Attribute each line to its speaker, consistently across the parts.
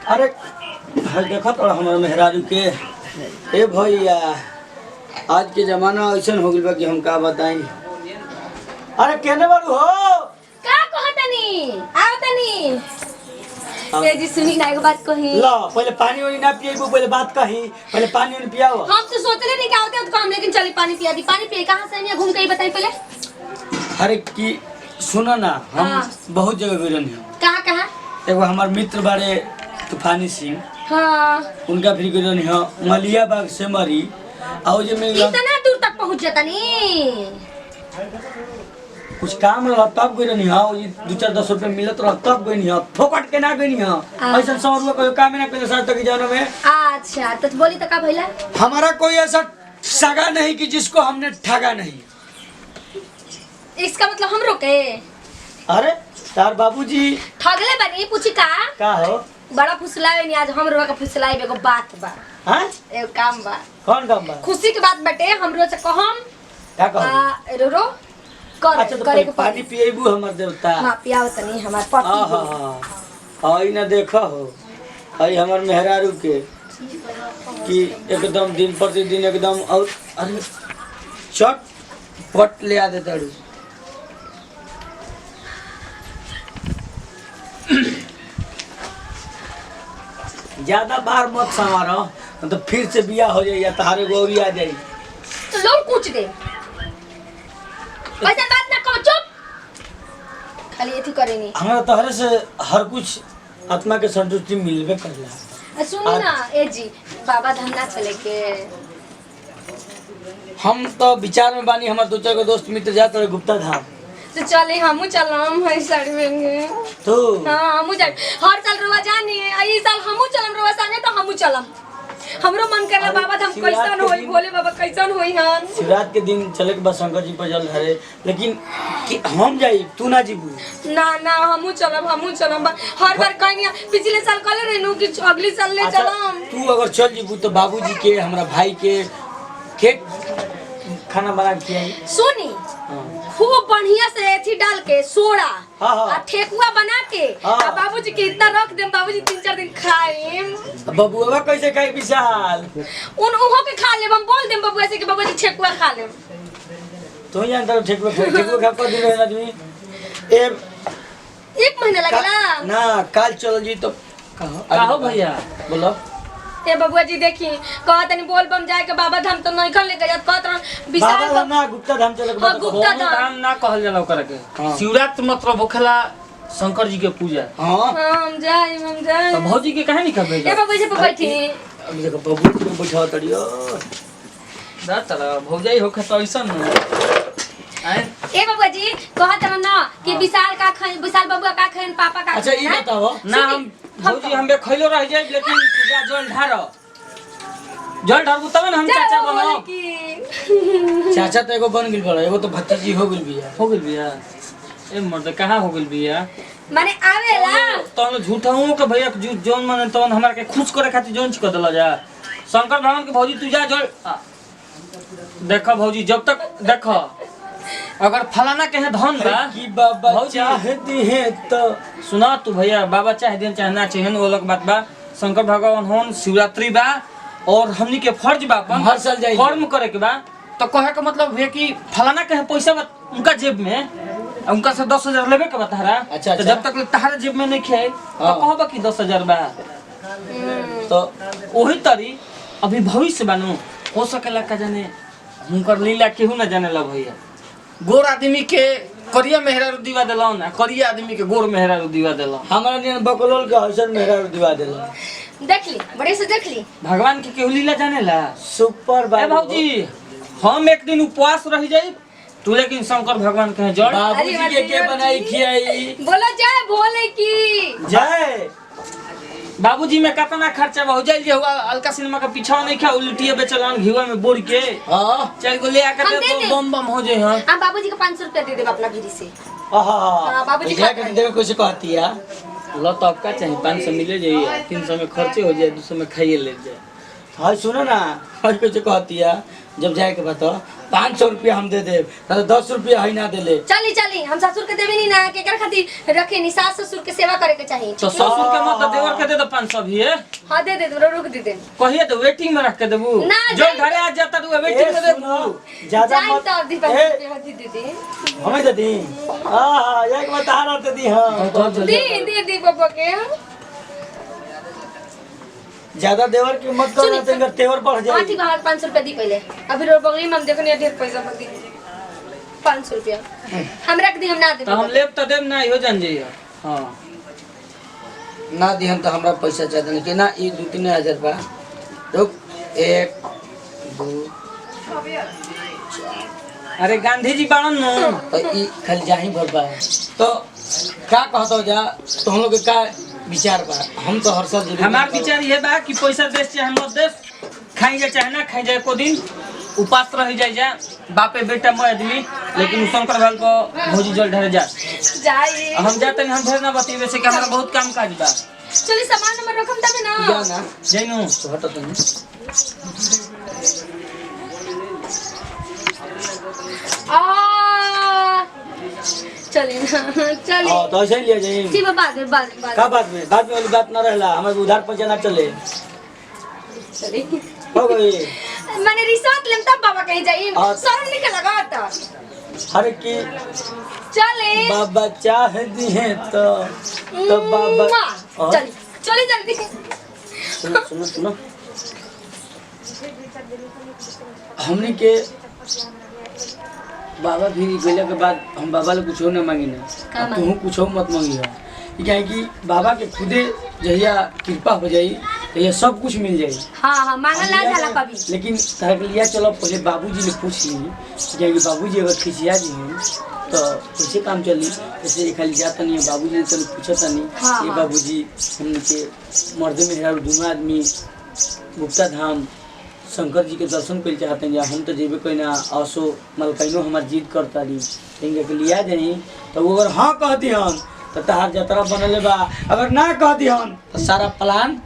Speaker 1: अरे देखा तो हमारा मेहरारू के ए भैया आज के जमाना ऐसा हो गया कि हम का बताएं। अरे कहने वालू हो
Speaker 2: का कहतनी आओ तनी ए जी सुनी ना एक बात कही।
Speaker 1: ला पहले पानी वानी ना पिएबू, पहले बात कही, पहले पानी वानी पियाओ।
Speaker 2: हम तो सोचले नहीं कि आवते तो काम, लेकिन चली पानी पिया दी। पानी पिए कहां से नहीं घूम के ही बताई पहले।
Speaker 1: अरे की सुनो ना, हम
Speaker 2: हाँ।
Speaker 1: बहुत जगह गए हैं।
Speaker 2: कहां कहां?
Speaker 1: एगो हमार मित्र बारे तूफानी सिंह,
Speaker 2: हां
Speaker 1: उनका फिर गए हैं मलिया बाग से मरी आओ जे में
Speaker 2: इतना दूर तक पहुंच जाता नी।
Speaker 1: कुछ काम रहा तब गई नहीं हाँ, ये 2-4-10 रुपए मिलत रहा तब गई नहीं हाँ, फोकट के ना गई नहीं हाँ। ऐसा 100 रुपए कोई काम ना करे साथ तक जाने में।
Speaker 2: अच्छा तो बोली तो का भइला?
Speaker 1: हमारा कोई ऐसा सगा नहीं कि जिसको हमने ठगा नहीं।
Speaker 2: इसका मतलब हम रोके?
Speaker 1: अरे तार बाबूजी
Speaker 2: ठगले बनी पूछी का
Speaker 1: हो
Speaker 2: बड़ा फुसलावे नहीं। आज हम रोका फुसलावे एगो बात बा।
Speaker 1: हां
Speaker 2: एगो काम बा।
Speaker 1: कौन काम बा?
Speaker 2: खुशी के बात बटे हमरो से कहम
Speaker 1: क्या कहू?
Speaker 2: रो रो कर
Speaker 1: अच्छा तो
Speaker 2: करे
Speaker 1: पहले पानी पिएबू हमर देवता।
Speaker 2: हां पियाओ तनी हमार पति हो।
Speaker 1: हां आई ना देखा हो आई हमर मेहरारू के कि एकदम दिन प्रतिदिन एकदम और अरे चट पट ले आ देता रू। ज्यादा बार मत संवारो तो फिर से बिया हो जाए या तारे गौरी आ जाए
Speaker 2: तो लोग पूछ दे। वैसे बात ना कहो, चुप खाली एथी करे नहीं।
Speaker 1: हमारा तहरे से हर कुछ आत्मा के संतुष्टि मिलबे करला।
Speaker 2: सुनी ना ए जी बाबा धाम ना चले के?
Speaker 1: हम तो विचार में बानी, हमारे 2-4 को दोस्त मित्र जाते रहे गुप्ता धाम।
Speaker 2: तो चले हमू चलम है साड़ी में
Speaker 1: तो
Speaker 2: हां हमू जाए। हर साल रोवा जानी है, ई साल हमू चलम रोवा संगे तो हमू चलम। हमरो मन करला बाबा धाम कैसन होई, भोले बाबा कैसन होई हन।
Speaker 1: शिवरात के दिन चले के बाद शंकर जी पर जल धरे, लेकिन कि हम जाई तू ना जीबू?
Speaker 2: ना ना हमू चलम हर बार कहीं पिछले साल कहले रहनु कि अगले साल ले चलम।
Speaker 1: तू अगर चल जीबू तो बाबूजी के हमरा भाई के खाना बना के खियाई।
Speaker 2: सुनी खूब बढ़िया से एथी डाल के सोडा आ ठेकुआ बना के आ बाबूजी के इतना रख देम, बाबूजी 3-4 दिन खाएम।
Speaker 1: बबुआ कैसे खाई विशाल?
Speaker 2: उहो के खा लेब, हम बोल देम बबुआ से कि बाबूजी ठेकुआ खा लेम।
Speaker 1: तो ही जानता ठेकुआ खा कर दिन रहना आदमी।
Speaker 2: एक महीना लगला
Speaker 1: ना काल चल जी तो
Speaker 3: कहो भैया
Speaker 1: बोलो।
Speaker 2: ए बबुआ जी देखी कहत नहीं बोल बम जाए के बाबा धाम तो नहीं खन लेके जात कहत रन विशाल
Speaker 1: बाबा धाम ना गुप्ता धाम चले के
Speaker 2: हां गुप्ता
Speaker 3: धाम ना कहल जाला ओकरा के। शिवरात मतलब होखेला शंकर जी के पूजा।
Speaker 1: हां
Speaker 2: हम जाए
Speaker 3: तो भौजी के काहे नहीं कहबे?
Speaker 2: ए बबुआ जी पे बैठी
Speaker 1: अब देखो बबू को बैठा तड़ियो
Speaker 3: दा तला भौजाई होखे तो ऐसन आए।
Speaker 2: ए बबुआ जी कहत रन ना कि विशाल का खाई, विशाल बबुआ का खाई, पापा का।
Speaker 1: अच्छा ई बताओ
Speaker 3: ना हम भौजी हमबे खइलो रह जाए, लेकिन पूजा जल ढारबू तब ना हम चाचा बनो।
Speaker 1: चाचा तो एगो बन गेल बड़ा, एगो तो भतीजी हो गेल बिया।
Speaker 3: ए मर्द कहां हो गेल बिया?
Speaker 2: माने आवेला
Speaker 3: तो झूठा हूं के भैया जोन माने तो हमरा के खुश करे खातिर जोन क देला जा। शंकर भगवान के भौजी तू जा जल देखो भौजी जब तक देखो अगर फलाना के धन बा
Speaker 1: कि बाबा चाहते हैं तो
Speaker 3: सुना तू भैया, बाबा चाहे दिन चाहे ना चाहे वो अलग बात बा। शंकर भगवान होन शिवरात्रि बा और हमनी के फर्ज बा अपन
Speaker 1: हर साल जाई
Speaker 3: कर्म करे के बा। तो कहे का मतलब है कि फलाना के पैसा बा उनका जेब में, उनका से 10,000 लेबे के बा तहरा।
Speaker 1: अच्छा,
Speaker 3: तो जब तक तहरा जेब में नहीं खे तो कहबा कि 10,000 बा। तो वही तरी अभी भविष्य बानू हो सकेला का जाने हुनकर लीला केहू ना जाने ला भैया। गोर आदमी के करिया मेहरारू दिवा देलन, करिया आदमी के गोर मेहरारू दिवा देलन।
Speaker 1: हमरा ने बकलोल के हसन मेहरारू दिवा देलन।
Speaker 2: देख ली बड़े से देख ली
Speaker 3: भगवान के केहू लीला जाने ला।
Speaker 1: सुपर
Speaker 3: ए भौजी हम एक दिन उपवास रह जाई, तू लेकिन शंकर भगवान के जड़
Speaker 1: बाबूजी के बनाई खियाई।
Speaker 2: बोलो जय भोले की
Speaker 1: जय।
Speaker 3: बाबूजी में कितना खर्चा हो जाए हुआ अलका सिनेमा का पीछा नहीं खा उल्टिया बेचलन घीवा में बोर के।
Speaker 1: हां
Speaker 3: चल गो ले आकर दे बम बम हो जाए। हां
Speaker 2: हां बाबूजी को 500 रुपया दे दे अपना भिरी से।
Speaker 1: हां
Speaker 2: बाबूजी
Speaker 1: का देवे कुछ कहती है
Speaker 3: लो तो आपका चाहिए 500 मिले जाइए, 300 में खर्चे हो जाए, 200 में खाइए ले जाए।
Speaker 1: हाँ सुनो ना, हई कुछ कहती है जब जाए के बता 500 रुपया हम दे दे, ना तो 10 रुपया है ना दे ले।
Speaker 2: चली चली, हम ससुर के देवे नहीं ना, केकर खातिर रखे नहीं, सास ससुर के सेवा करे के चाहिए।
Speaker 3: तो ससुर के मत देवर के दे दो 500 भी है।
Speaker 2: हाँ दे दे, तोरा रुक दे दे।
Speaker 3: कहिए तो वेटिंग में रख के देबू,
Speaker 2: ना,
Speaker 3: जो घरे आ जाता तू वेटिंग में देबू।
Speaker 1: ज्यादा
Speaker 2: जाई
Speaker 1: मत
Speaker 2: तो अभी 500 रुपया दे दे।
Speaker 1: हमें दे दी। हां एक बता रहा दे दी। हां
Speaker 2: दे दे पापा के।
Speaker 1: ज्यादा देवर की मत कर, तेरे तेवर बढ़
Speaker 2: हाँ
Speaker 1: जाए।
Speaker 2: ठीक है, 500 रुपया दी पहले। अभी रो बगली में हम देखो नहीं ढेर पैसा मत दी। 500 रुपया हम रख दी, हम ना दे।
Speaker 3: तो हम लेब तो देब ना, हो जान जाइए। हां
Speaker 1: ना दी हम तो हमरा पैसा चाहिए नहीं कि ना, ये 2-3 हजार बा। रुक 1 2
Speaker 3: अरे गांधी जी बाणन न
Speaker 1: तो ई खाली जाही भर बा। तो का कहतो जा, तो हम लोग के का विचार बा? हम तो हर साल
Speaker 3: हमार विचार ये बा कि पैसा देश चाहे मत देश, खाई जाए चाहे ना खाई जाए, को दिन उपास रह जाए बापे बेटा मैं आदमी, लेकिन शंकर भाल को भोजी जल ढर जा
Speaker 2: जाई।
Speaker 3: हम जाते नहीं, हम ढेर ना बती वैसे कि हमारा बहुत काम काज बा।
Speaker 2: चली सामान नंबर रखम तबे ना।
Speaker 1: जा ना
Speaker 3: जैनु
Speaker 1: तो हटो तो नहीं।
Speaker 2: चली ना चली।
Speaker 1: हां तो ऐसे ही ले जाई।
Speaker 2: ठीक है, बाद
Speaker 1: का बात में वाली बात ना रहला, हमारे उधार पैसा ना चले।
Speaker 2: चली।
Speaker 1: हो गई।
Speaker 2: मैंने रिसोर्ट लेम तब बाबा कहीं जाई,
Speaker 1: हाँ।
Speaker 2: शर्म नहीं लगा था।
Speaker 1: हर की
Speaker 2: चले
Speaker 1: बाबा चाह दी है तो बाबा। और?
Speaker 2: चली चली जल्दी।
Speaker 1: सुनो सुनो सुनो, हमने के बाबा भी गइला के बाद हम बाबा ले कुछ ना मांगी ना, तू कुछ मत मांगी है। क्या है कि बाबा के खुदे जहिया कृपा हो जाई तो ये सब कुछ मिल जाई।
Speaker 2: हाँ मांगल ना जाला कभी।
Speaker 1: लेकिन तारा के लिया चलो पहले बाबूजी ने पूछ ली, क्या कि बाबूजी अगर खिसिया जी हैं तो कैसे काम चली। जैसे खाली जाता नहीं है, बाबूजी ने चलो पूछता नहीं।
Speaker 2: हाँ,
Speaker 1: ये
Speaker 2: हाँ।
Speaker 1: बाबूजी हमने के मर्दे में दोनों आदमी गुप्ता धाम शंकर जी के दर्शन कर चाहते हैं। हम तो जेबे कोई ना, आसो मलकाइनो हमार जीत करता रही, के लिया जाई तो वो अगर हाँ कह दी हम तो तहार जतरा बनले बा, अगर ना कह दी हम तो सारा प्लान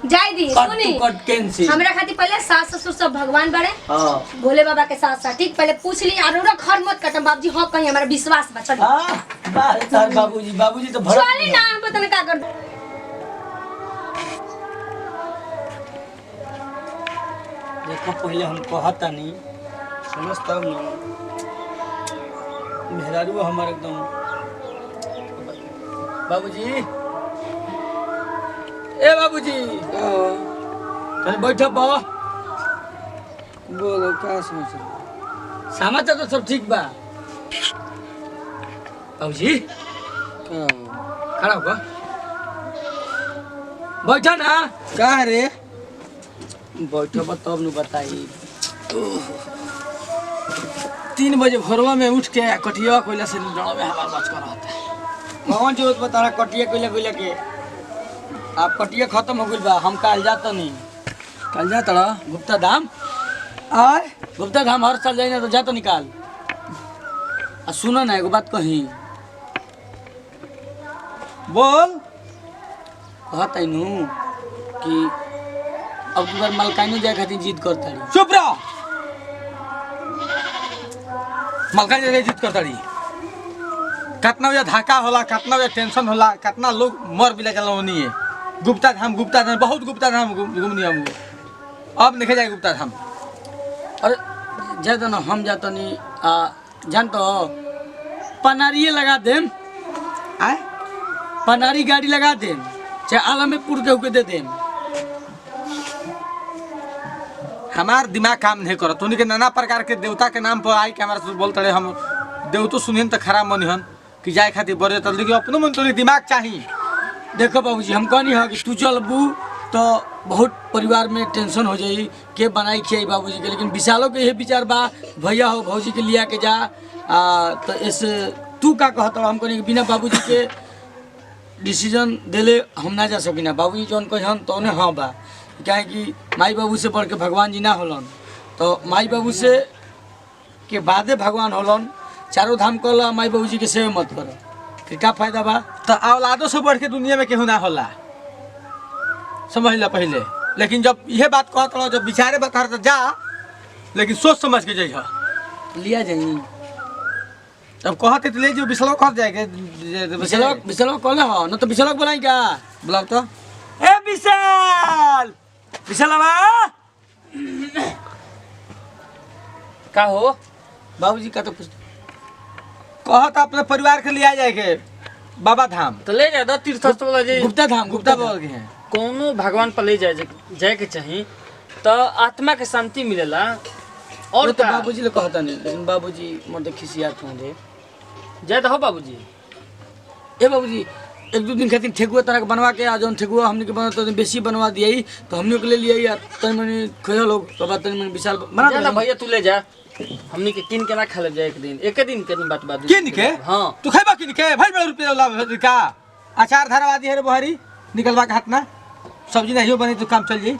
Speaker 2: जाई दी। सुनी,
Speaker 1: कट कैंसिल।
Speaker 2: हमरा खातिर पहले सास ससुर सब भगवान बड़े,
Speaker 1: हां
Speaker 2: भोले बाबा के साथ साथ ठीक पहले पूछ ली। और घर मत कटम बाबूजी, हाँ कहीं हमारा विश्वास बचा।
Speaker 1: हां बात तार बाबूजी तो भड़क
Speaker 2: चली ना, पता नहीं का कर।
Speaker 1: देखो पहले हम कहता नहीं समझ तब ना, मेहरारू हमारे एकदम। बाबूजी ए बाबूजी चल बैठो बा।
Speaker 3: बोलो क्या समस्या?
Speaker 1: समाचार तो सब ठीक बा। बाबूजी खड़ा होगा, बैठो ना।
Speaker 3: का रे?
Speaker 1: बैठो बा तब न बताई।
Speaker 3: 3 बजे भोरवा में उठ के कटिया कोयला से डड़ा में हमार बच कर रहता है।
Speaker 1: कौन जरूरत बता रहा कटिया कोयला के? आप कटिया खत्म हो गई बा, हम कल जाता नहीं।
Speaker 3: कल जा तड़ा
Speaker 1: गुप्ता धाम
Speaker 3: आय
Speaker 1: गुप्ता धाम हर साल जाए ना तो जाता निकाल। आ सुनो ना एगो बात कही,
Speaker 3: बोल।
Speaker 1: कहता नु कि अब तू बार मलकाइनो जाए खातिर जिद करता रही।
Speaker 3: चुप रहो। मलका जगह जीत कर तड़ी, कितना बजे धक्का होला, कितना बजे टेंशन होला, कितना लोग मर भी लगल होनी है। गुप्ता धाम बहुत गुप्ता धाम घूमनी हम। अब देखे जाए गुप्ता धाम।
Speaker 1: अरे जाता ना हम जाता नहीं। जान तो पनारिये लगा देम,
Speaker 3: आय
Speaker 1: पनारी गाड़ी लगा देम, चाहे आलमपुर के होके दे देम।
Speaker 3: हमार दिमाग काम नहीं करत। उन्हीं के नाना प्रकार के देवता के नाम पर आई के हमारा बोलते रहे। हम देवतो सुनियन तो खराब मनिहन कि जाए खातिर बड़े तल, लेकिन अपनो मन तोरी दिमाग चाहिए।
Speaker 1: देखो बाबूजी हम कहनी है कि तू चलबू तो बहुत परिवार में टेंशन हो जाई, के बनाई खियाई बाबूजी के। लेकिन विशालों के ये विचार बा, भैया हो भौजी के लिया के जा। तो ऐसे तू का कहता हम कहनी कि बिना बाबूजी के डिसीजन देले हम ना जा सकिना। बाबूजी जौन कहन तो उन्हें हाँ बा, क्या है कि माई बाबू से बढ़ के भगवान जी ना होलन। तो माई बाबू से के बादे भगवान होलन। चारों धाम कहला माई बाबू जी के सेवा मत करो, फिर का फायदा बा?
Speaker 3: तो औलादों से बढ़ के दुनिया में केहू ना होला, समझ ला पहले।
Speaker 4: लेकिन जब यह बात कहत रहो जब विचारे बता तो जा, लेकिन सोच समझ के जाइए।
Speaker 1: लिया जाई
Speaker 4: अब कहते तो ले जो बिसलवा कह जाएगा
Speaker 1: विशाल कॉल हो न तो विशाल बोलाई क्या बुलाओ तो।
Speaker 3: ए विशाल, विशालवा का हो?
Speaker 1: बाबूजी का तो पूछ
Speaker 4: कहत अपने परिवार के लिए आ जाएगा बाबा धाम।
Speaker 3: तो ले जा तीर्थ स्थल वाला जे
Speaker 1: गुप्ता धाम
Speaker 4: गुप्ता बोल के हैं।
Speaker 3: कोनो भगवान पर ले जाए के चाहिए तो आत्मा के शांति मिलेला। और
Speaker 1: तो
Speaker 3: का
Speaker 1: बाबूजी ले कहता नहीं, लेकिन बाबूजी मोटे खिसियात होंगे।
Speaker 3: जय हो बाबूजी।
Speaker 1: ए बाबूजी एक दो दिन खातिर ठेकुआ तरह के बनवा के आ जौन ठेकुआ हमने के बना तो बेसी बनवा दिया ही तो हमने के ले लिया यार तन मनी खया लोग तो बात तन मनी विशाल बना
Speaker 3: जा ना भैया तू ले जा, हमनी के किन के ना खा ले जाए एक दिन के बात बात
Speaker 4: किन के?
Speaker 3: हां
Speaker 4: तू खाइबा किन के भाई बड़ा रुपया लाभ का अचार धरवा दी है रे बहरी निकलवा के हाथ ना सब्जी नहीं बनी तो काम चल जाई।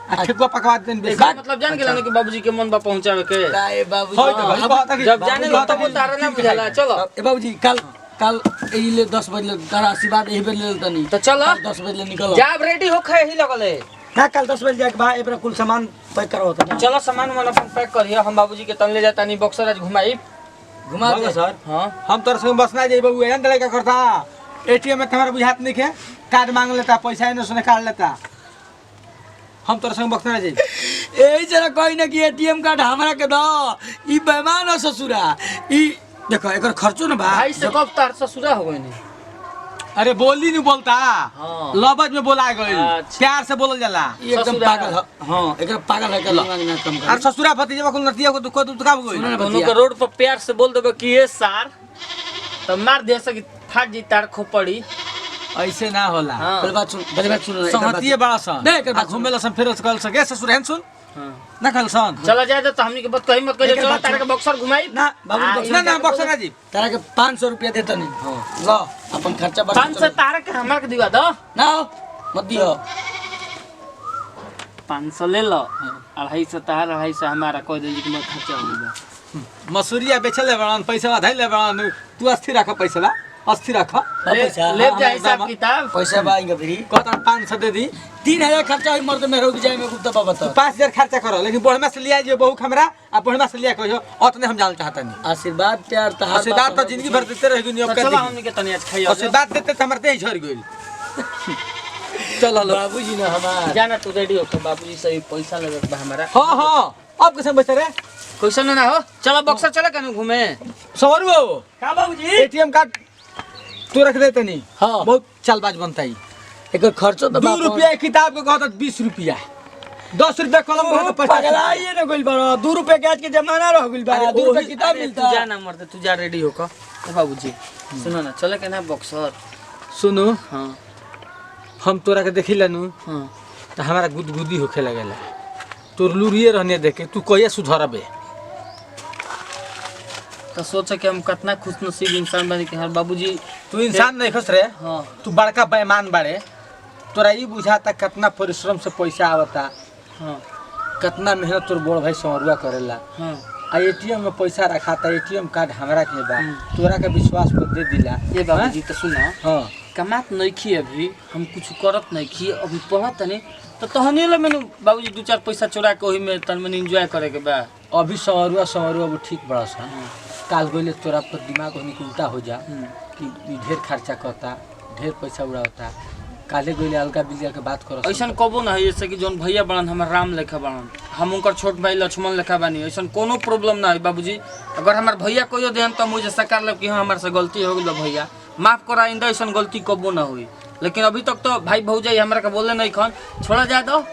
Speaker 4: आ ठेकुआ पकवा देन बेसी
Speaker 3: मतलब जान गेला कि बाबूजी के मन बा पहुंचावे के।
Speaker 1: ए बाबूजी
Speaker 4: होय तो भाई बात है
Speaker 3: जब जाने लो तब तारा ना बुझाला। चलो
Speaker 1: ए बाबूजी कल ये 10 बजे तारा आशीर्वाद यही बेर ले तनी
Speaker 3: तो चलो
Speaker 1: 10 बजे निकल
Speaker 3: जा रेडी हो खे ही लगले
Speaker 1: ना कल 10 बजे जाके बा एबरा कुल सामान पैक करो होता
Speaker 3: चलो सामान मन अपन पैक करिए। हम बाबूजी के तन ले जाता नहीं बक्सर आज घुमाई
Speaker 1: घुमा दे
Speaker 4: सर।
Speaker 3: हां
Speaker 4: हम तोर संग बस ना जाई बाबू एन तरह का करता एटीएम में तुम्हारा बुझात नहीं है कार्ड मांग लेता पैसा इने से निकाल लेता। हम तोर संग बस ना जाई
Speaker 1: ए जरा कोई ना कि एटीएम कार्ड हमरा के दो ई बेमान ससुरा ई देखो एकर खर्चो ना बा
Speaker 3: भाई से कब तार ससुरा हो गई नहीं।
Speaker 4: अरे बोली नहीं बोलता
Speaker 3: हाँ।
Speaker 4: लबज में बोला गई
Speaker 3: अच्छा।
Speaker 4: प्यार से बोलल जाला।
Speaker 1: ई एकदम
Speaker 3: ससुरा।
Speaker 1: पागल है हां एकर पागल है कर ना कम कर
Speaker 4: और ससुरा भतीजा को नतिया को दुख दुख काम गई
Speaker 1: सुनो ना
Speaker 3: दोनों
Speaker 1: बतिया।
Speaker 3: के रोड पर प्यार से बोल देबे कि ये सार तो मार दे सकी फाट जी तार खोपड़ी।
Speaker 4: ऐसे ना होला।
Speaker 3: हाँ।
Speaker 1: पहले बात सुन ना
Speaker 4: सहतिए बड़ा सन
Speaker 1: नहीं, एकर बात सुन।
Speaker 4: घूमे लसन फिर कल सके ससुर हैं सुन
Speaker 3: हां
Speaker 4: ना कल सन
Speaker 3: चला जाए तो हमनी के बात कहीं मत कहिए।
Speaker 1: एकर
Speaker 3: चलो
Speaker 1: बात
Speaker 3: तार के
Speaker 1: सुन।
Speaker 3: बक्सर घुमाई
Speaker 1: ना बाबू बक्सर
Speaker 4: ना ना बक्सर ना जी
Speaker 1: तारा के 500 रुपया देता नहीं हां लो अपन खर्चा बढ़ा
Speaker 3: 500 तार के हमरा के दिवा दो।
Speaker 1: ना हो, मत दियो
Speaker 3: 500 ले लो 250 तार 250 हमारा कोई दे कि मत खर्चा हो गया।
Speaker 4: मसूरिया बेचे ले बड़न पैसा धइ ले बड़न तू अस्थिर रख पैसा अस्थिर रख
Speaker 3: ले जा हिसाब किताब
Speaker 1: पैसा बाएंगे फिर
Speaker 4: कहता 500 दे दी
Speaker 1: 3000 खर्चा होई मर्द में रुक जाए में गुप्ता बाबा तो
Speaker 4: 5000 खर्चा करो लेकिन बढ़िया से लिया जो बहु हमरा आ बढ़िया से लिया कहियो अतने हम जान चाहता नहीं।
Speaker 1: आशीर्वाद प्यार तो
Speaker 4: आशीर्वाद तो जिंदगी भर देते रहेगी नहीं अब
Speaker 3: तो
Speaker 4: कर
Speaker 3: चलो
Speaker 4: दी
Speaker 3: हमनी के तनी आज खाइयो।
Speaker 4: आशीर्वाद देते तो हमर देह झड़ गइल। चलो लो
Speaker 1: बाबूजी ने हमार
Speaker 3: जाना तू रेडी हो तो बाबूजी से भी पैसा लगे बा हमारा।
Speaker 4: हां हां अब कैसे बचते रे
Speaker 3: क्वेश्चन ना हो। चलो बक्सर चले कहीं घूमे।
Speaker 4: सवरू
Speaker 3: का बाबूजी
Speaker 4: एटीएम कार्ड तू रख देते नहीं
Speaker 1: हाँ।
Speaker 4: बहुत चालबाज बनता ही।
Speaker 1: एकर खर्चो तो
Speaker 4: 2 रुपया किताब के कहता 20 रुपया 10 रुपया कलम कहता 50
Speaker 1: पगला ये ना गइल बा 2 रुपया के आज के जमाना रह गइल बा 2 रुपया किताब
Speaker 3: तू
Speaker 1: मिलता
Speaker 3: जा ना मर्द तू जा रेडी हो का बाबूजी। सुनो ना चले के ना बक्सर।
Speaker 4: सुनो
Speaker 3: हां
Speaker 4: हम तोरा के देखी लेनु
Speaker 3: हां
Speaker 4: तो हमारा गुदगुदी होखे लगेला तोर लुरिए रहने देखे तू कहिया सुधरबे।
Speaker 3: तो सोच कि हम कितना खुशनसीब इंसान बनी कि हर बाबूजी
Speaker 4: तू इंसान नहीं खुश रे
Speaker 3: हां
Speaker 4: तू बड़का बेईमान बाड़े। तोरा ई बुझाता कितना परिश्रम से पैसा आवता
Speaker 3: हां
Speaker 4: कितना मेहनत तोर बड़ भाई संवरुआ करेला
Speaker 3: हां
Speaker 4: आ एटीएम में पैसा रखाता एटीएम कार्ड हमरा के बा तोरा के विश्वास पर दे दिला।
Speaker 3: ये बाबूजी तो सुना
Speaker 4: हां
Speaker 3: कमात नहीं खी अभी हम कुछ करत नहीं खी अभी पढ़त नहीं तो तहनी ले मैंने बाबूजी 2-4 पैसा चुरा के ओही में तन में एंजॉय करे के बा।
Speaker 4: अभी संवरुआ अब ठीक बड़ा सा काल गइले तोरा पर दिमाग होने के उल्टा हो जा कि ई ढेर खर्चा करता ढेर पैसा उड़ावता काले गइले अलगा बिलिया के बात करो
Speaker 3: ऐसा कबो ना है जैसे कि जोन भैया बड़न हमार राम लेखा बड़न हम उनकर छोट भाई लक्ष्मण लेखा बानी ऐसा कोनो प्रॉब्लम ना है बाबूजी। अगर हमार भैया कोई देन तो मुझे सकार लब कि हाँ हमारे से गलती हो गई भैया माफ करा आइंदा ऐसा गलती कबो ना हुई। लेकिन अभी तक तो भाई भौजाई हमारा के बोले नहीं खन छोड़ा जा दो।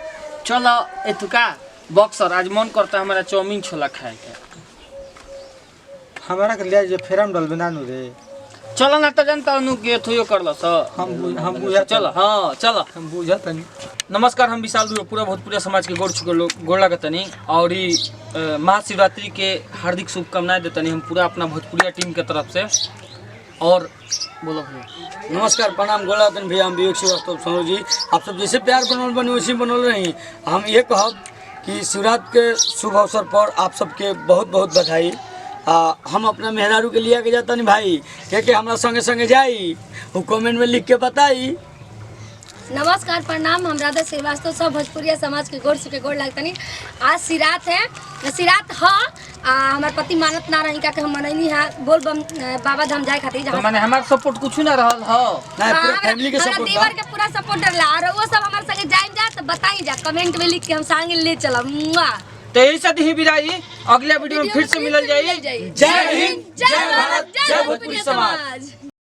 Speaker 3: चलो एतुका बक्सर आज मन करता है हमारा चाउमीन छोला खाए के।
Speaker 4: हमारा के लिया जो फेरम डल बना नु रे
Speaker 3: चलो ना तो जानता हूँ कि थुयो कर लो सर
Speaker 4: हम बुझा
Speaker 3: चलो हाँ चलो
Speaker 4: हम बुझत नहीं।
Speaker 3: नमस्कार हम विशाल दुबे पूरा भोजपुरिया समाज के गोड़ लगतनी और महाशिवरात्रि के हार्दिक शुभकामनाएं देतनी हम पूरा अपना भोजपुरिया टीम के तरफ से। और बोलो भैया
Speaker 1: नमस्कार प्रणाम गोला तन भैया हम विवेक श्रीवास्तव सोनू जी आप सब जैसे प्यार बनल बने वैसे बनल रही। हम ये कहब कि शिवरात्रि के शुभ अवसर पर आप सबके बहुत बहुत बधाई। हम अपना मेहरारू के लिया के जाता नहीं भाई क्या हमारा संगे संगे जाई वो कमेंट में लिख के बताई।
Speaker 2: नमस्कार प्रणाम, हम राधा श्रीवास्तव सब भोजपुरिया समाज के गोर से गोर लगतनी। आज सिरात है, सिरात हमार पति मानत ना रही का के हम मनैनी है बोल बम बाबा धाम जाए खातिर।
Speaker 3: तो माने हमार सपोर्ट कुछ ना रहल हो
Speaker 1: ना पूरा फैमिली के सपोर्ट
Speaker 2: देवर के पूरा सपोर्ट रहला और वो सब हमारे संगे जाए जा तो बताई जा कमेंट में लिख के हम संगे ले चलम।
Speaker 3: तो यही साथ ही बिराई अगले वीडियो में फिर से मिलल जाई।
Speaker 1: जय हिंद,
Speaker 2: जय भारत, जय भोजपुरी समाज।